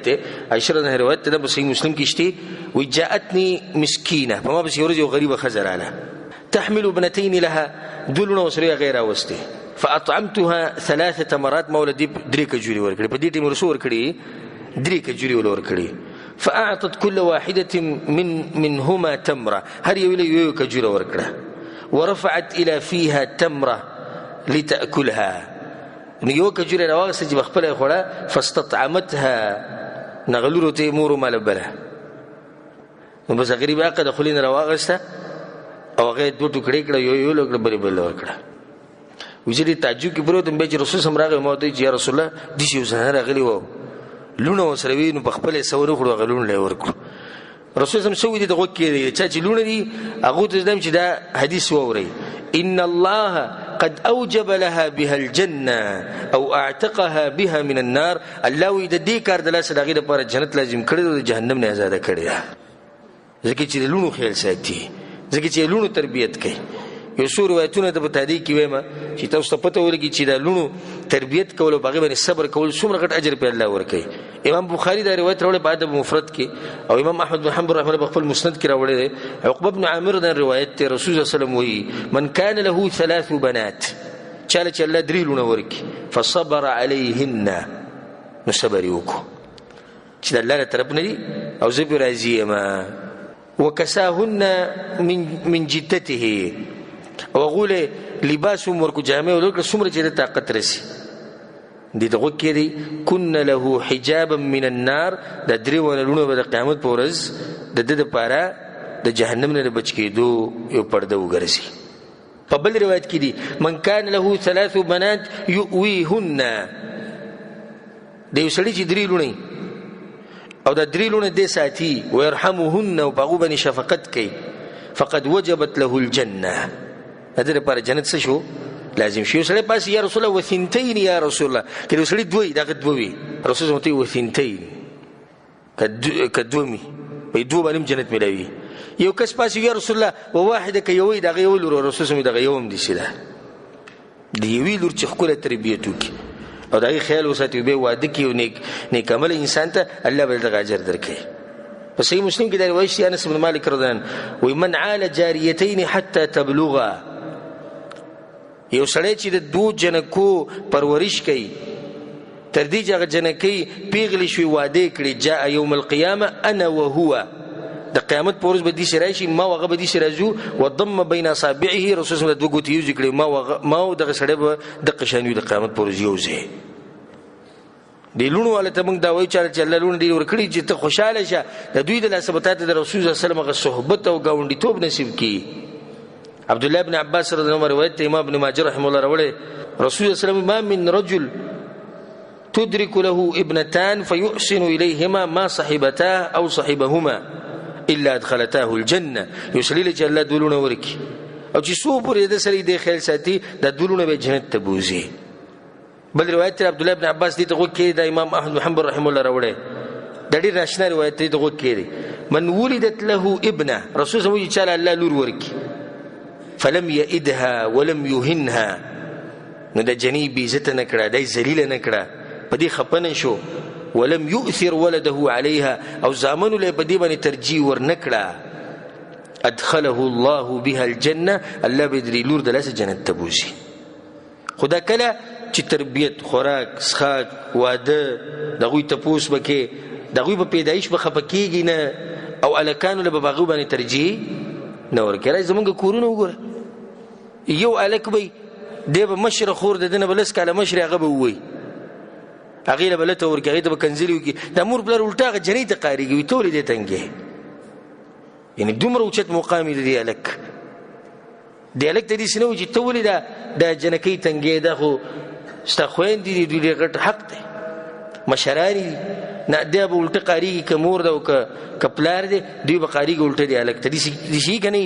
دی عائشہ رضی الله روایت ده په صحیح مسلم کې شته وی جاءتني مسکینه په ما بس یو ورځ یو غریبه ښځه راله تحمل ابنتين لها دولونه وسره غیر اوسته فاطعمتها 3 تمرات مولدي 3 کجوري ورکړي په دې ټیم رسو ورکړي 3 کجوري ورکړي فاعطت كل واحده منهما تمره هر یو کجوره ورکړه ورفعت الى فيها تمره لتاكلها یو کجوره راوغسه چې بخپله خوړه فاستطعمتها نغلورو ته مور مالبله نو بس غریب هغه د خلین راوغسته او هغه دوه ټوکړې کړه یو لوګ بل بل ورکړه وجدي تعجب کې پروت به چې رسول سم راغی مو ته یا رسول الله د شي وسه راغلی وو لونه وسره وینو بخپله سوره خړو غلون له ورکړو رسول سم سوي دي دغه کې چې لونه دي هغه ته زدم چې دا حدیث ووري ان الله قد اوجب لها بها الجنه او اعتقها بها من النار الله وی د دې کار د لاس دغه لپاره جنت لازم کړی او جهنم نه آزاد کړی ځکه چې لونو خیال ساتي ځکه چې لونو تربیت کوي یو څو روایتونه د بتادی کې وایم چې تاسو ته پته ولګي چې دا لونو تربیت کول او باغې باندې صبر کول څومره غټ اجر په الله ورکوي امام بخاری دا روایت راوړی په ادب مفرد کې او امام احمد بن حنبل رحمه الله خپل مسند کې راوړی دی عقبه بن عامر دا روایت ته رسول الله صلی الله علیه وسلم وی من کان له 3 بنات چاله چې الله 3 لونه ورکي فصبر عليهن نو صبر وکړو چې الله له طرف نه دي او زه به راضي یم وکساهن من جدته او غوله لباس ورکو جامع ولکه څومره چې د طاقت رسی دي دغه کې دي كن له حجابا من النار د درې ولونه د قیامت پر ورځ د دې لپاره د جهنم نه بچ کېدو یو پرده وګرځي په بل روایت کې دي من كان له 3 بنات يؤويهن د یو سړي چې 3 لونه او د 3 لونه د ساتي ويرحمهن او په غو باندې شفقت کوي فقد وجبت له الجنه هذا لپاره جنت څه شو لازم شي سره پاس یا رسول الله وثنتين یا رسول الله کله سړي دوی دغه دوی رسول الله ته وثنتين کدومي په دوه باندې جنت ملوي یو کس پاس یا رسول الله وواحده ک یوې دغه یو لور رسول الله دغه یوم دي شله دی وی لور چې خپل تربیته کی او دغه خیال وساتي به واده کی نیک عمل انسان ته الله به دغه اجر درکړي په صحیح مسلم کې دا روایت دی انس بن مالک رضی الله عنه وی من عال جاریتين حتى تبلغا یو سړی چې د 2 جنکو پرورش کوي تر دې چې جنکی پیغلی شوی واده کړي جاء یوم القیامه انا وهو د قیامت پورز به دي سره شي ما وغه به دي سره جو وضم بین اصابعه رسول الله دغه تی یو ذکر ما دغه سړی به د قشانوی د قیامت پورز یوځي دی لونو والا ته موږ دا وایو چې الله لون دی ورکړي چې ته خوشاله شه د دوی د لاسبتات د رسول الله صلی الله علیه وسلم صحبت او گاونډیتوب نصیب کی عبد الله بن عباس رضی الله عنه روایت امام ابن ماجه رحمه الله راوړي رسول الله صلی الله علیه وسلم ما من رجل تدرك له ابنتان فيحسن اليهما ما صحبتاه او صحبهما الا ادخلتاه الجنه يسلل جل دولونه ورکی او چې سو پرې د سړي د خیال ساتي د دولونه به جنت ته بوزي بل روایت عبد الله بن عباس دي ته کې د امام احمد بن حنبل رحمه الله راوړي د دې راشنه روایت دي ته کې من ولدت له ابنه رسول الله صلی الله لور ورکی فلم يئدها ولم يهنها نو د جنیب عزت نه کړه د ذلیل نه کړه په دې خپنه شو ولم يؤثر ولده عليها او زامن له په دې باندې ترجیح ور نکړه ادخله الله بها الجنه الله بدري لور د لاس جنت ته بوزي خدا کله چې تربیت خوراک سخاک واده دغه ته پوس بکې دغه په پیدایش به خپکیږي نه او الکانو له بغو باندې ترجیح نه ورکړي زمونږ کورونه وګوره یو الک به د مشر خور د دنه بلس کاله مشر هغه به وي هغه له بلته ورګي د کنزلی وکي د مور بلر الټاغه جنې ته قاریږي وي تولې دې تنګي یعنی دومره اوچت مقام دی الک د الک ته دې سنو چې تولې د جنکی تنګي ده خو استخوین دي دې غټ حق دی مشرانی نه دی به الټه قاریږي ک مور ده او ک پلار دی دوی به قاریږي الټه دی الک ته دې شي کني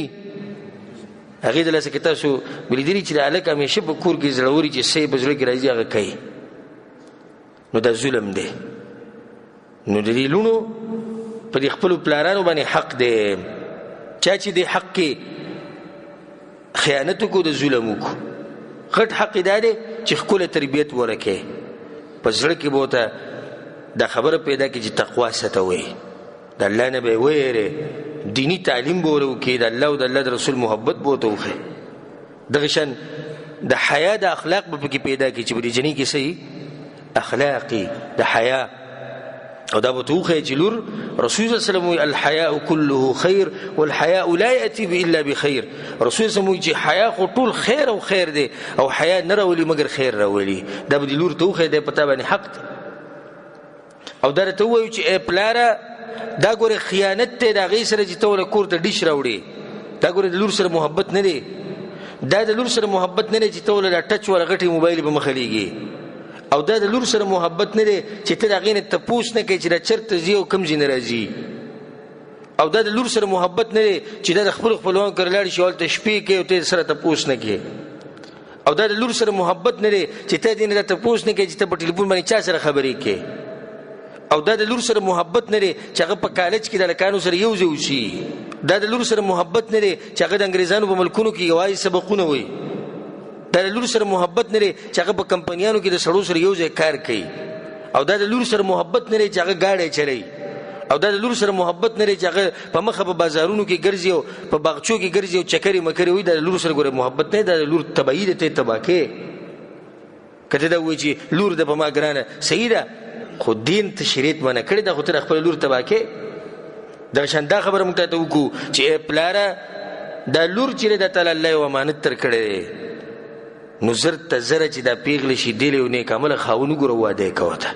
هغه د لاسه کتاب شو بلیدري چې الک همیشه په کور کې زړوري چې سي بزړه کې راځي هغه کوي نو دا ظلم دی نو د دې لونو په خپل پلارانو باندې حق دی چې د حق کې خیانت کو د ظلم کو غټ حق دی چې خپل تربيت ورکه په ځړ کې بوته دا خبره پیدا کی چې تقوا ستوي د الله نه به ویره دینی تعلیم بورو کې د الله او د الله رسول محبت بوته وخه دغه شان د حیا د اخلاق به کې پیدا کی چې بری جنې کې صحیح اخلاقی د حیا او دا بتوخه چې لور رسول الله صلی الله علیه وسلم الحیاء كله خیر والحیاء لا یاتی الا بخیر رسول الله صلی چې حیا خو ټول خیر او خیر دی او حیا نه راولي مگر خیر راولي دا به لور توخه دی پتا باندې حق دی او دا ته وایي چې پلاره دا ګوره خیانت ته دا غي سره چې تور کور ته ډیش راوړي دا ګوره د لور سره محبت نه دی دا د لور سره محبت نه دی چې تور د ټچ ورغټي موبایل په مخليږي او دا د لور سره محبت نه دی چې ته دا غینه ته پوښ نه کوي چې دا چرته زی او کم زی ناراضي او دا د لور سره محبت نه دی چې دا خپل خپلوان کړلاړي شول ته شپې کې او ته سره ته پوښ نه کوي او دا د لور سره محبت نه دی چې ته دې نه ته پوښ نه کوي چې ته په ټلیفون باندې چا سره خبرې کوي او دا د لور سره محبت نه دی چې هغه په کالج کې د لکانو سره یو ځای وشي دا د لور سره محبت نه دی چې هغه د انګریزانو په ملکونو کې یوازې سبقونه وي دا د لور سره محبت نه لري چې هغه په کمپنیانو کې د سړو سره یو ځای کار کوي او دا د لور سره محبت نه لري چې هغه گاډي چلای او دا د لور سره محبت نه لري چې هغه په مخه په بازارونو کې ګرځي او په باغچو کې ګرځي او چکرې مکرې وي دا د لور سره ګوره محبت نه دا د لور تبعید ته تباکه کته دا وایي چې لور د په ما ګرانه صحیح ده خو دین ته شریعت منع کړی دا خو تر خپل لور تباکه دا شاندا خبره مونږ ته وکړو چې پلاره دا لور چې د تعالی الله او امانت تر کړی نو زر ته زره چې دا پیغله شي دی له نیک عمل خاونو ګره واده کوته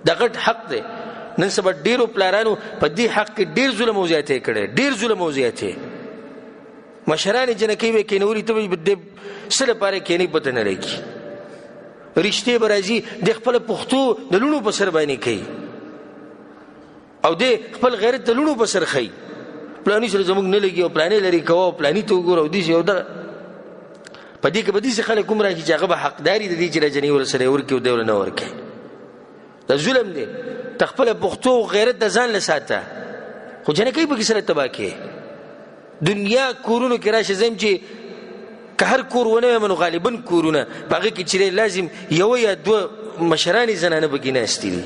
دا غټ حق دی نن سبا ډیرو پلارانو په دې حق کې ډیر ظلم او زیاته کړي ډیر ظلم او زیاته مشران جنکی وې کینوري ته به سره پاره کینی پته نه لګي رښتې برازي د خپل پښتو د لونو په سر باندې کوي او د خپل غیرت د لونو په سر خي پلاني سره زموږ نه لګي او پلاني لري کوه پلاني ته وګورو دي یو دا پدې کې بدی څه خلک کوم راځي چې هغه حقداري د دې چې راځنی ور سره ورکی او دیول نه ورکی دا ظلم دی تخپل پښتو غیرت د ځان لساته خو جنې کوي به سره تبا کې دنیا کورونو کې راشه زم چې که هر کور ونه منو غالبا کورونه باغې کې چې لازم یو یا دوه مشرانی زنانه بګینه استری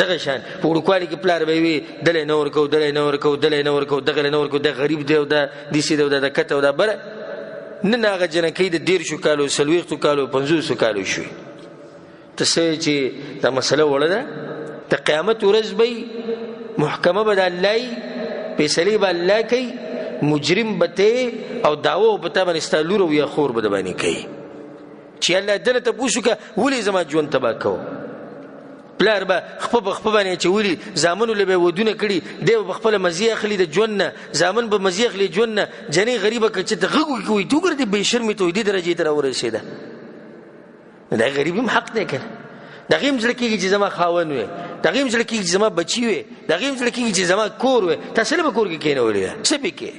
دغه شان په ورکوالي کې پلار به وي دلې نور کو دغه نور کو د غریب دی او د دې سي دی د کته او د بر نه ناغه جنکی د ډیر شو کالو سلويختو کالو 500 کالو شوي ته چې دا مسله وړه ده ته قیامت ورځ به محکمه به د الله فیصله به الله کوي مجرم بته او داوو بته باندې استالور او یا خور به باندې کوي چې الله دنه ته پوښوکه ولې زما ژوند تبا کو پلار به خپل باندې چې ولي زامنو له ودونه کړي دی په خپل مزي اخلي د ژوند زامن به مزي اخلي ژوند جنې غریبه چې ته غوږ کوي تو ګرځي به شرمې ته دې درجه تر ورسېده دا غریب هم حق دی کنه دا غیم ځل کېږي چې زما خاون وي دا غیم ځل کېږي چې زما بچي وي دا غیم ځل کېږي چې زما کور وي تاسو له کور کې کېنولې څه پکې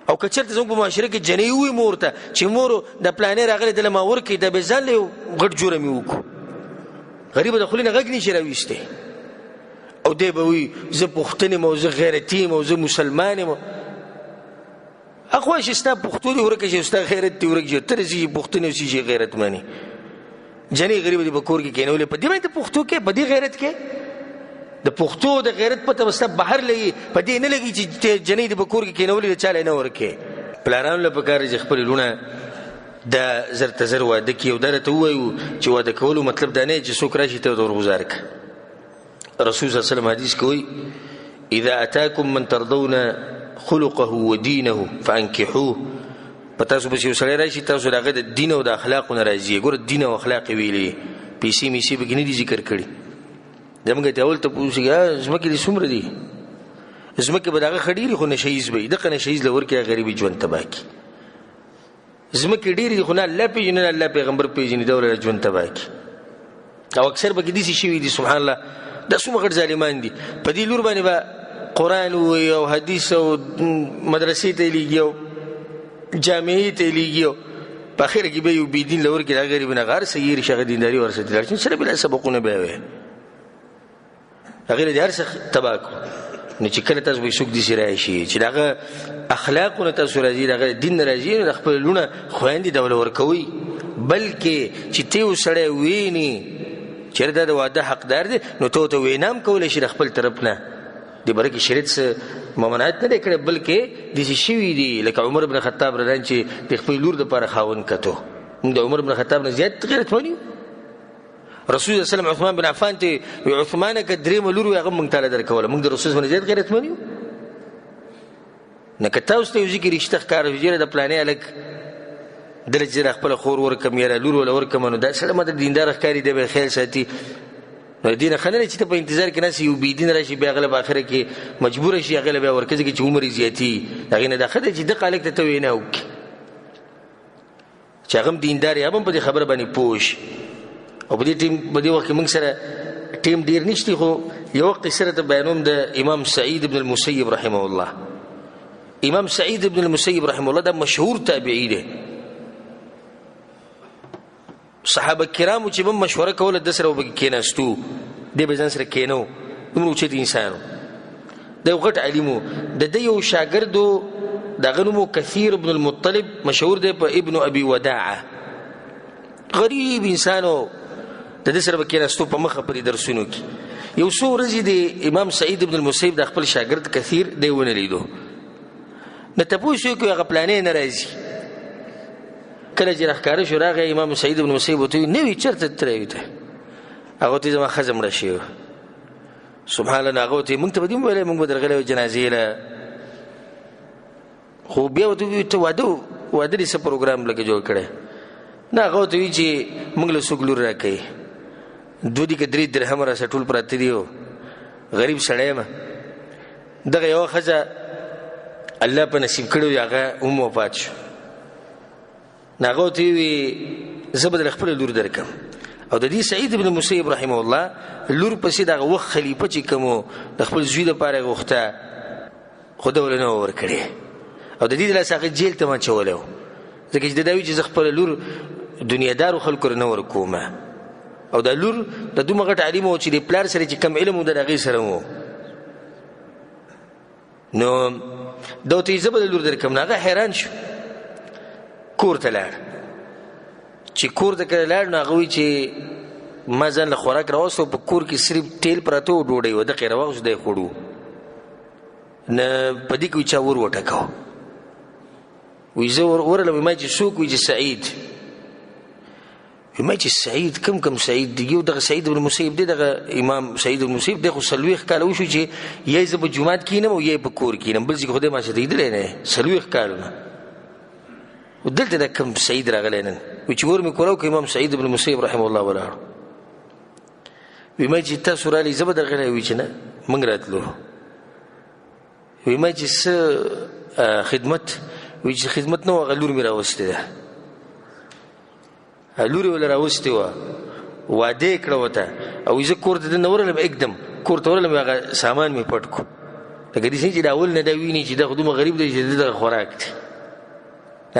او کچرته زموږ په معاشره کې جنې وي مورته چې مور د پلانې راغلي د ما ور کې د بزل غټ جوړمي وکړو غریب د خلینو غږ نشي راويسته او دی به وي زه پښتني موزه غیرتي موزه مسلمان مو اخو چې ستا پښتوني ورکه چې ستا غیرت دی ورکه تر چې پښتني شي غیرت مانی جنې غریب دی په کور کې کینولې په دې باندې پښتو کې په دې غیرت کې د پښتو د غیرت پته وسته بهر لګي په دې نه لګي چې جنې دی په کور کې کینولې چاله نه ورکه پلانانو له پکار چې خپل لونه دا زر تزر واده کی او درته وایو چې واده کولو مطلب دا نه چې څوک راشي ته ورغزار ک رسول صلی الله علیه وسلم حدیث کوي اذا اتاكم من ترضون خلقه ودينه فانكحوه پتا سو بشي سره راشي تاسو دغه د دین او د اخلاق ناراضي ګور دین او اخلاق ویلي پیسې میسي بګنی دي ذکر کړي دمګه ته اول ته پوښتنه زمکه دي څومره دي زمکه به دغه خډيري خو نشيز به دغه نشيز لور کې غریبي ژوند تباکی زمکه ډيري خو نه الله پیژنه الله پیغمبر پیژنه دوله ژوند تباکی او اکثر به دي شي دي سبحان الله د څومره غړ ظالمان دي په دې لور باندې با قران او حديث او مدرسې ته لګيو جامعې ته لګيو په اخر کې به یو بيدین لور کې غریب نه غار سیر شغه دینداري ورسته لري سره بل سبقونه به وي غیر دې هر څه تباکو نو چې کله تاسو به شوک دي سره شي چې دغه اخلاقونه تاسو راځي دغه دین راځي د خپل لونه خويندې ډول ورکوي بلکې چې ته وسړې ویني چېرې دا د واده حقدار دی نو ته ورته وینا هم کولی شي د خپل طرف نه دې باره کې شریعت څه ممانعت نه دی کړی بلکې داسې شوي دي لکه عمر بن خطاب رضان چې د خپلې لور دپاره خاوند کتو موږ د عمر بن خطاب نه زیات غیرتمن یو رسول الله صلی الله علیه وسلم عثمان بن عفان ته وی عثمانه که درېیمه لور وي هغه موږ تاله درکوله موږ د رسول نه زیات غیرتمن یو نه که تاسو ته یو ځای کې رشته ښکاره شي د پلانې هلک دله چې خپله خور ورکړم یا لور وله ورکړم نو دا سړی ماته دیندار ښکاري دی به خیال ساتي نو د دې نه ښه نه دی چې ته په انتظار کې ناست یو بېدین راشي بیا هغه له به آخره کې مجبوره شي هغه له بیا ورکړي ځکه چې عمر یې زیاتي هغې نه دا ښه دی چې دغه هلک ته ته وینا وکړي چې هغه هم دیندار یا هم په دې خبره باندې پوه شي او په دې وخت کې موږ سره ټیم ډېر نشتی خو یو قصه راته بیانوم د امام سعید بن المسیب رحمه الله امام سعید بن المسیب رحمه الله دا مشهور تابعی دی صحابه کرامو چې به مشوره کوله د سره وبکې کېناستو دی به ځان سره کېنو دومره اوچت انسان و دا یو غټ عالم و د ده یو شاګرد و د هغه نوم و کثیر بن المطلب مشهور دی په ابن ابي وداعه غریب انسان و د ده سره به کېناستو په مخه پرې درسونو کې یو څو ورځې د امام سعید بن المسیب د خپل شاګرد کثیر دی ونه لیدو نه تپوس یې وکړو هغه پلانې نه راځي کله چې راښکاره شو راغی امام سعید بن مسیب ورته وویل نه وي چېرته تللی ته هغه ورته زما ښځه مړه شوې وه سبحان الله هغه ورته موږ ته به دې ویلی موږ به درغلی وو جنازې له خو بیا ورته وویل ته واده دې څه پروګرام لکه جوړ کړی نه هغه ورته وویل چې موږ له څوک لور راکوي 2 که 3 درهم راسه ټول پراته دي غریب سړی یم دغه یوه ښځه الله په نصیب کړی وي هغه هم وفات شو نو هغه ورته ووي زه به در خپله لور درکړم او د دې سعید بن مسیب رحمه الله لور پسې دغه وخت خلیفه چې کوم د خپل زوی دپاره یې غوښته خو ده ولې نه وه ورکړې او د دې دلاسه هغه جیل ته واچولی و ځکه چې ده دا وي چې زه خپله لور دنیادارو خلکو نه ورکوم او دا لور د دومره غټ عالم و چې د پلار سره چې کم علم و د هغې سره و نو دا ورته یې زه به د لور درکړم نو هغه حیران شو کور ته لاړ چې کور ته کله لاړ نو هغه وایي چې ما ځان له خوراک راوستو په کور کې صرف تیل پراته و ډوډۍ و دقې راواغوست دی خوړو نه په دې کې چا ور وټکاو وایي زه ورغلم وایي ما چې څوک وایي چې سعید وایي ما چې سعید کم سعید دی یو دغه سعید بن مسیب دی دغه امام سعید بن مسیب دی خو 40 کاله وشو چې یا زه په جومات کښېنم او یا په کور کښېنم بل ځای کې خو دی ما څه لیدلی نه 40 کالونه ودلته دا کم سعید راغلی نن وایي چې ور مې کولاو که امام سعید بن مسیب رحمه الله ولاړو وایي ما چې تاسو رالئ زه به درغلی وایي چې نه موږ راتلو وایي ما چې څه خدمت وایي چې خدمت نه و هغه لور مې راوستې ده لور یې وله راوستې وه واده یې کړه ورته او زه کور ته دننه ورغلم एकदम کور ته ورغلم هغه سامان مې پټ کړو لکه داسې چې د اول نه دا ویني چې دا خو دومره غریب دی چې دغه خوراک دی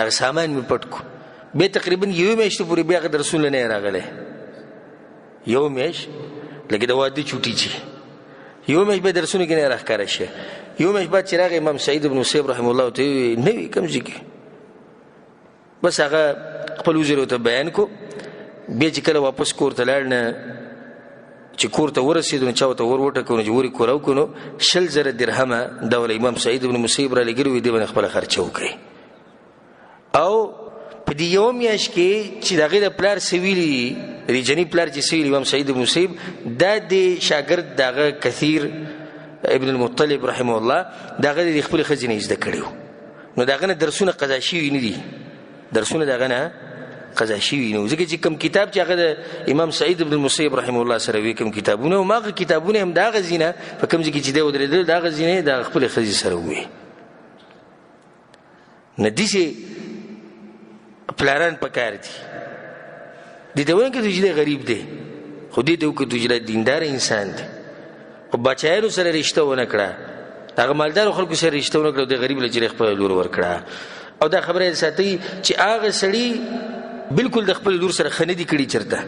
هغه سامان مې پټ کړو بیا تقریبا یوې میاشتې پورې بیا هغه درسونه نه یې راغلی یو میاشت لکه د واده چوټي چې یو میاشت بیا درسونه کې نه یې راښکاره شي یو میاشت بعد چې راغی امام سعید بن مسیب رحمه الله ورته وویل نه وي کوم ځای کې بس هغه خپل وزیر ورته بیان کو بیا چې کله واپس کور ته لاړ نه چې کور ته ورسېدو نو چا ورته ور وټکو نو چې ور یې کوراو کړو نو 2,000 درهمه دا ول امام سعید بن مسیب را لګېري وي دې باندې خپله خرچه وکړي او په دې یو میاشت کې چې د هغې د پلار څه ویلي د جني پلار چې څه ویلي امام سعید بن مسیب دا د شاګرد د هغه کثیر ابن المطلب رحمه الله د هغه د خپلې ښځې نه زده کړي نو د هغه نه درسونه قضا شوي نه دي درسونه د هغه نه قضا شوي نه ځکه چې کوم کتاب چې هغه د امام سعید بن المسیب رحمه الله سره وي کوم کتابونه هماغه کتابونه هم د هغه ځای نه په کوم ځای کې چې دی ودرېدل د هغه ځای نه د خپلې ښځې سره وي نه داسې پلاران پکار دي دې ته وایي که چې دی غریب دی خو دې ته وکړو چې دیندار انسان دی خو بچیانو سره رشته ونه کړه هغه مالدارو خلکو سره رشته ونه کړه د غریب له چې خپله لور ورکړه او دا خبره یې ساتئ چې هغه سړي بالکل د خپل لور سره ښه نه دي کړي چېرته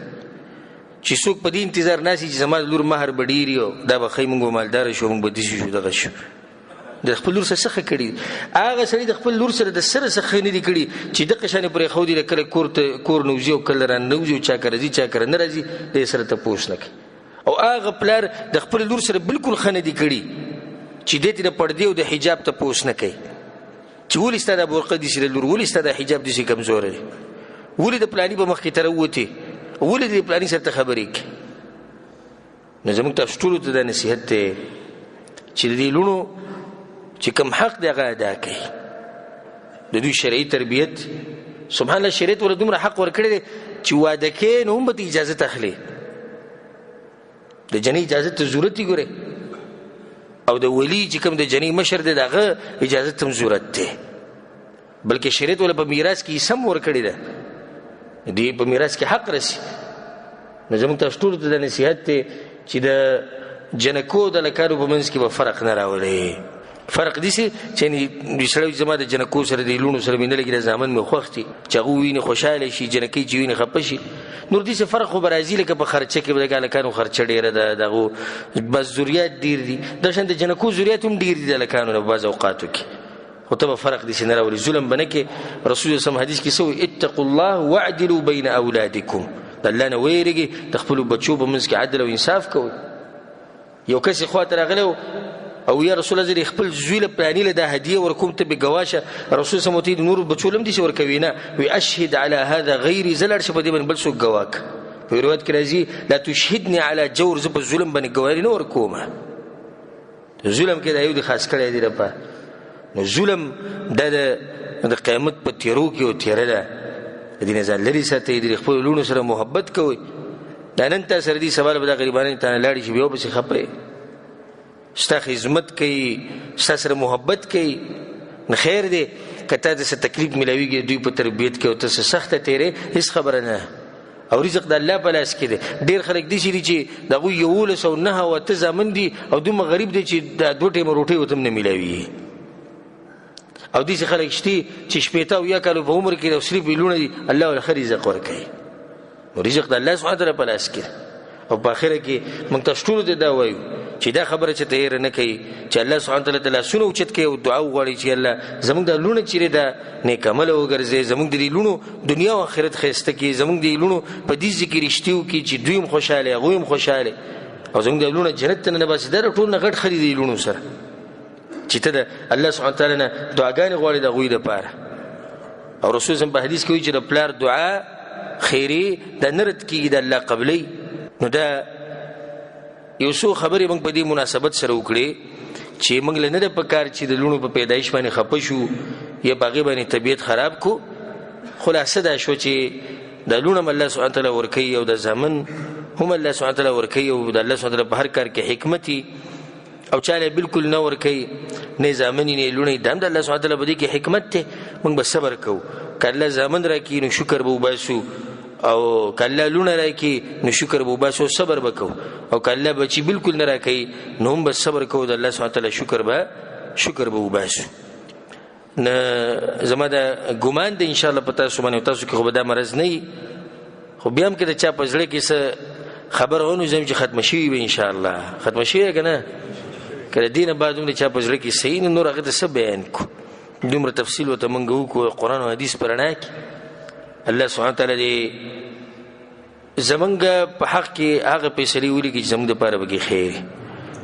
چې څوک په دې انتظار ناست چې زما لور مهر به ډېر وي او دا به ښایي موږ به مالداره شو موږ به داسې شو دغه شو د خپل لور سره څه کړي هغه سړي د خپل لور سره د سره څه نه دي کړي چې د قشانې پرې خو دي کله کور نوځي او کله ران نوځي چا کړی چا کړ نه راځي د سره ته پوښ نه کوي او هغه پلار د خپل لور سره بالکل خنه دي کړي چې دې ته پردې او د حجاب ته پوښ نه کوي چې ولې ستاسو د برقه دي سره لور ولې ستاسو د حجاب دي کمزور دی ولې د پلاني په مخ کې تر وته ولې د پلاني سره خبرې کوي نو زموږ تاسو ټول ته د نصیحت ته چې دې لونو چې کوم حق دی هغه ادا کړي د دوی شرعي تربیت سبحان الله شریعت ور دومره حق ورکړي چې واده کې نو هم به اجازه تخلي د جنې اجازه ته ضرورت ګوره او د ولی چې کوم د جنې مشر دی دغه اجازه ته ضرورت دی بلکې شریعت ول په میراث کې سم ورکړي ده دی په میراث کې حق رسی نو زموږ تاسو ټول ته د نصیحت ته چې د جنکو د لکانو په منځ کې به فرق نه راوړي فرق دي چې نشړې زما د جنکو سره د لونو سره مینه لګي د ځامن مې خوختي چې هغه ویني خوشاله شي جنکی چې ویني خپه شي نور دي څه فرق خو برازي لکه په خرچه کې د لکانو خرچه ډیره ده دغه بس ذریات ډیر دي د شان د جنکو ذریات هم ډیر دي د لکانو په بعض اوقاتو کې خو ته فرق دي نه راوړي ظلم بنه کې رسول الله صم حدیث کې سو اتقوا الله واعدلوا بين اولادکم د الله نه ویریږي د خپل بچو په منځ کې عدل او انصاف کوي یو کس خاطر غلو او یا رسول الله خپل زوی له پلاني له د هدیه ورکوم ته بګواشه رسول سموتی نور بچولم دي ور کوي نه وي اشهد على هذا غير زلر شپ دي بل سو گواک په روایت کې راځي لا تشهدني على جور زب ظلم باندې گواهی نه ورکومه ظلم کې د یو د خاص کړی دی رپا نو ظلم د قیامت په تیرو کې او تیرله د دې ځل لري ساتي د خپل لونو سره محبت کوي دا نن تاسو سره دي سوال به د غریبانو ته لاړی شي به په خبره ستا خدمت کوي ستا سره محبت کوي نه خیر دی کته د څه تکلیف ملاويږي دوی په تربيت کې او ته سخته تیرې هیڅ خبره نه او رزق د الله په لاس کې دی ډیر خلک دي چې دغه یو 909 او ته زمن دي او دوی غریب دي چې د دوه ټیم روټي وتم نه ملاوي او دې خلک شتي چې شپېته او یا کالو په عمر کې د صرف لونه دي الله ول خیر رزق ورکړي او رزق د الله سبحانه وتعالى په لاس کې او په اخر کې موږ تاسو ټول ته دا وایو چې دا خبره چې تیر نه کوي چې الله سبحانه وتعالى تعالی سونو چت کوي او دعا وغواړي چې الله زموږ د لونه چیرې دا نیک عمل وګرځي زموږ د لونو دنیا او آخرت خسته کې زموږ د لونو په دې ذکر رښتیو کې چې دوی هم خوشاله هغه هم خوشاله او زموږ د لونه جنت ته نه بس در ټول نه غټ خريدي لونو سره چې ته الله سبحانه وتعالى نه دعاګانې غواړي د غوي د پاره او رسول الله په حدیث کې وایي چې د پلار دعا خیری د نرد کې د الله قبلي نو دا یو څو خبرې موږ په دې مناسبت سره وکړې چې موږ له نه د پکار چې د لونو په پیدایش باندې خپه شو یا باغې باندې طبيعت خراب کو خلاصه دا شو چې د لونو الله سبحانه وتعالى ورکي او د زمن هم الله سبحانه وتعالى ورکي او د الله سبحانه وتعالى په هر کار کې حکمتي او چاله بالکل نه ورکي نه زمن نه لونو د الله سبحانه وتعالى بده کې حکمت ته موږ به صبر کوو کله زمن راکې نو شکر به وباسو او کله لونه راکې نو شکر به وباسو صبر وکاو او کله بچي بالکل نه راکې نو هم به صبر کوو د الله سبحانه وتعالى شکر به وباسو نه زما دا ګمان د ان شاء الله پتا سو باندې تاسو کې خو به دا مرز نه خو بیا هم کې د چا پزړه کې څه خبر ونه زم چې ختم شي به ان شاء الله ختم شي کنه کله دینه بعد هم چا پزړه کې صحیح نور هغه څه بیان کو دومره تفصیل وته منغو کو قرآن او حدیث پرنا کې الله سبحانه وتعالى دې زمونږ په حق کې هغه فیصله ولي چې زموږ د پاره به خیر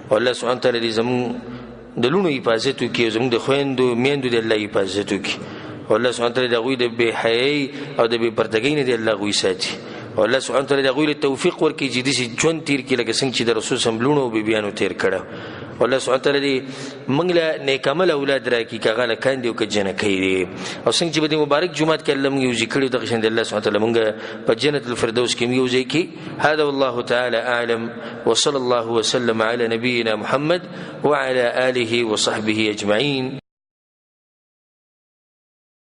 او الله سبحانه وتعالى دې زموږ د لونو حفاظت وکړي زموږ د خويندو میندو د الله حفاظت وکړي او الله سبحانه وتعالى د غوي د بے حیاي او د بے پردګۍ نه د الله غوي ساتي او الله سبحانه وتعالى د غوي له توفیق ورکړي چې دې ژوند تیر کې لکه څنګه چې د رسول صلی الله علیه وسلم لونو به بیانو تیر کړه والله سبحانه وتعالى دې موږ له نیک عمل اولاد راکړي کغه له کاندي او کجنه کوي او څنګه چې د مبارک جمعه کې الله موږ یو ذکر د قشند الله سبحانه وتعالى موږ په جنت الفردوس کې یو ځای کې هذا والله تعالى اعلم وصلى الله وسلم على نبينا محمد وعلى اله وصحبه اجمعين.